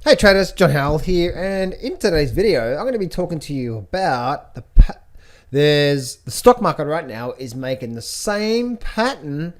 Hey traders, John Howell here, and in today's video, I'm going to be talking to you about the stock market right now is making the same pattern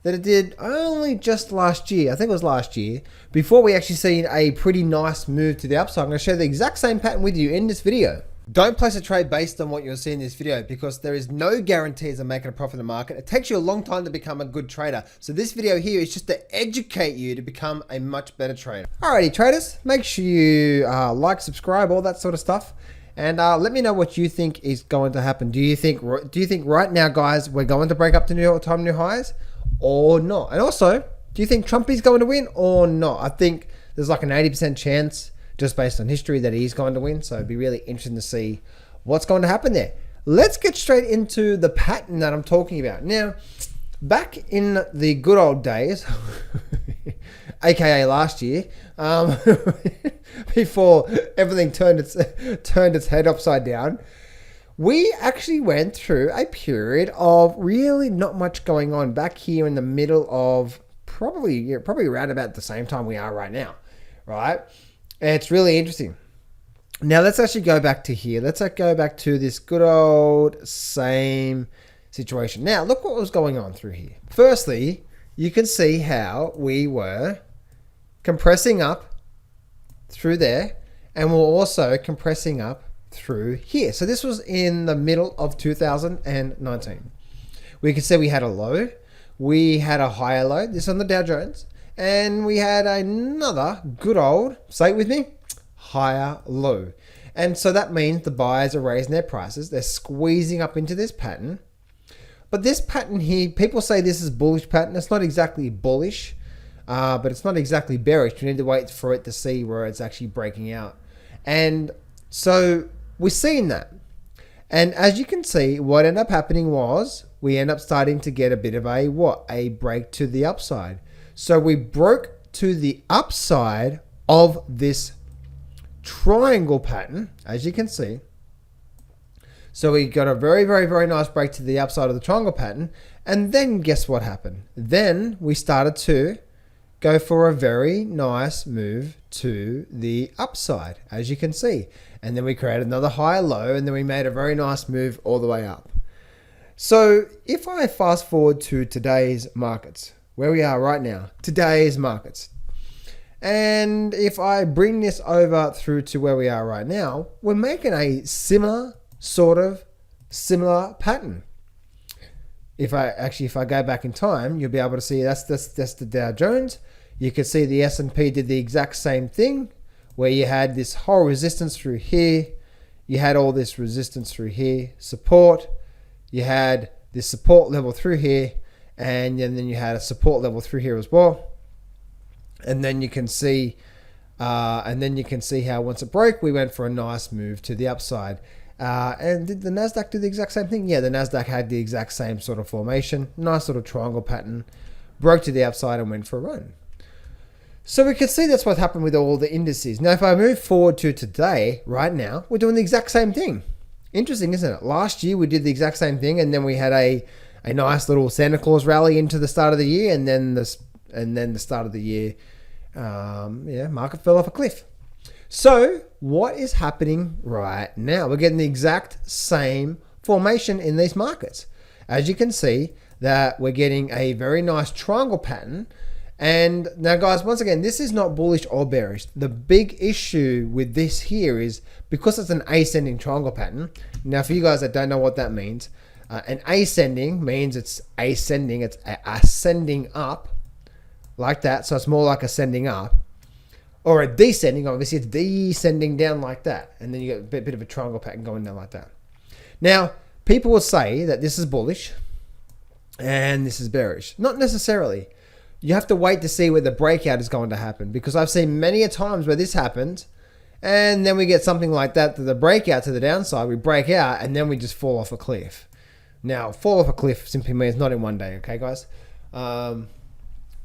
that it did only just last year. I think it was last year, before we actually seen a pretty nice move to the upside. I'm going to share the exact same pattern with you in this video. Don't place a trade based on what you'll see in this video because there is no guarantees of making a profit in the market. It takes you a long time to become a good trader. So this video here is just to educate you to become a much better trader. Alrighty traders, make sure you like, subscribe, all that sort of stuff. And let me know what you think is going to happen. Do you think right now, guys, we're going to break up to new all-time new highs or not? And also, do you think Trump is going to win or not? I think there's like an 80% chance, just based on history, that he's going to win. So it'd be really interesting to see what's going to happen there. Let's get straight into the pattern that I'm talking about. Now, back in the good old days, aka last year, before everything turned its head upside down, we actually went through a period of really not much going on back here in the middle of probably around about the same time we are right now, right? It's really interesting. Now let's actually go back to here. Let's go back to this good old same situation. Now look what was going on through here. Firstly, you can see how we were compressing up through there, and we're also compressing up through here. So this was in the middle of 2019. We can see we had a low, we had a higher low, this on the Dow Jones, and we had another good old, say it with me, higher low. And so that means the buyers are raising their prices. They're squeezing up into this pattern. But this pattern here, people say this is bullish pattern. It's not exactly bullish, but it's not exactly bearish. We need to wait for it to see where it's actually breaking out. And so we're seeing that. And as you can see, what ended up happening was we end up starting to get a bit of a break to the upside. So we broke to the upside of this triangle pattern, as you can see. So we got a very, very, very nice break to the upside of the triangle pattern. And then guess what happened? Then we started to go for a very nice move to the upside, as you can see. And then we created another higher low, and then we made a very nice move all the way up. So if I fast forward to today's markets, where we are right now, today's markets. And if I bring this over through to where we are right now, we're making a similar pattern. If I go back in time, you'll be able to see that's the Dow Jones. You can see the S&P did the exact same thing, where you had this whole resistance through here. You had all this resistance through here, support. You had this support level through here. And then you had a support level through here as well. And then you can see, how once it broke, we went for a nice move to the upside. And did the Nasdaq do the exact same thing? Yeah, the Nasdaq had the exact same sort of formation, nice sort of triangle pattern, broke to the upside and went for a run. So we can see that's what happened with all the indices. Now, if I move forward to today, right now, we're doing the exact same thing. Interesting, isn't it? Last year we did the exact same thing, and then we had a nice little Santa Claus rally into the start of the year, and then the start of the year, market fell off a cliff. So what is happening right now? We're getting the exact same formation in these markets. As you can see, that we're getting a very nice triangle pattern. And now, guys, once again, this is not bullish or bearish. The big issue with this here is because it's an ascending triangle pattern. Now, for you guys that don't know what that means, an ascending means it's ascending, it's ascending up like that. So it's more like ascending up. Or a descending, obviously it's descending down like that. And then you get a bit of a triangle pattern going down like that. Now, people will say that this is bullish and this is bearish. Not necessarily. You have to wait to see where the breakout is going to happen, because I've seen many a times where this happens and then we get something like that, the breakout to the downside, we break out and then we just fall off a cliff. Now, fall off a cliff simply means not in one day, okay, guys?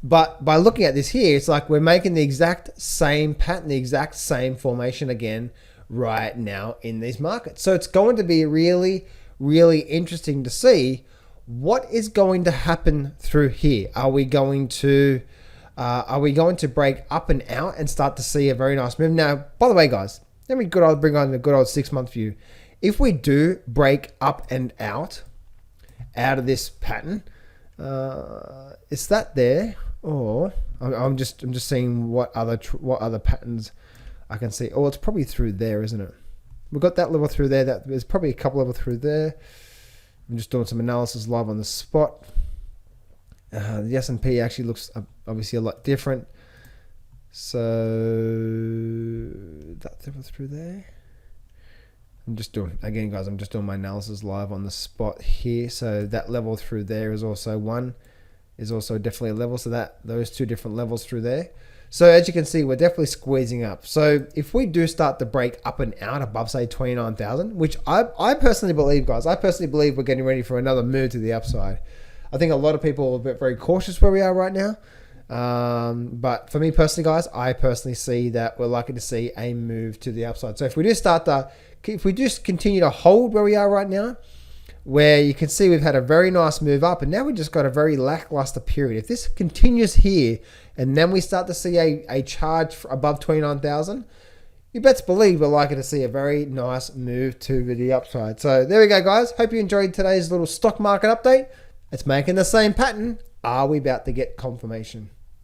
But by looking at this here, it's like we're making the exact same pattern, the exact same formation again right now in these markets. So it's going to be really, really interesting to see what is going to happen through here. Are we going to Are we going to break up and out and start to see a very nice move? Now, by the way, guys, let me bring on the good old 6-month view. If we do break up and out of this pattern, is that there? Or I'm just seeing what other patterns I can see. Oh, it's probably through there, isn't it? We've got that level through there. There's probably a couple level through there. I'm just doing some analysis live on the spot. The S&P actually looks obviously a lot different. So that level through there. I'm just doing, again, guys, I'm just doing my analysis live on the spot here. So that level through there is also definitely a level. So those two different levels through there. So as you can see, we're definitely squeezing up. So if we do start to break up and out above, say, 29,000, which I personally believe, guys, I personally believe we're getting ready for another move to the upside. I think a lot of people are very cautious where we are right now. But for me personally, guys, I personally see that we're likely to see a move to the upside. So if we just continue to hold where we are right now, where you can see we've had a very nice move up, and now we just got a very lackluster period. If this continues here, and then we start to see a charge above 29,000, you best believe we're likely to see a very nice move to the upside. So there we go, guys. Hope you enjoyed today's little stock market update. It's making the same pattern. Are we about to get confirmation?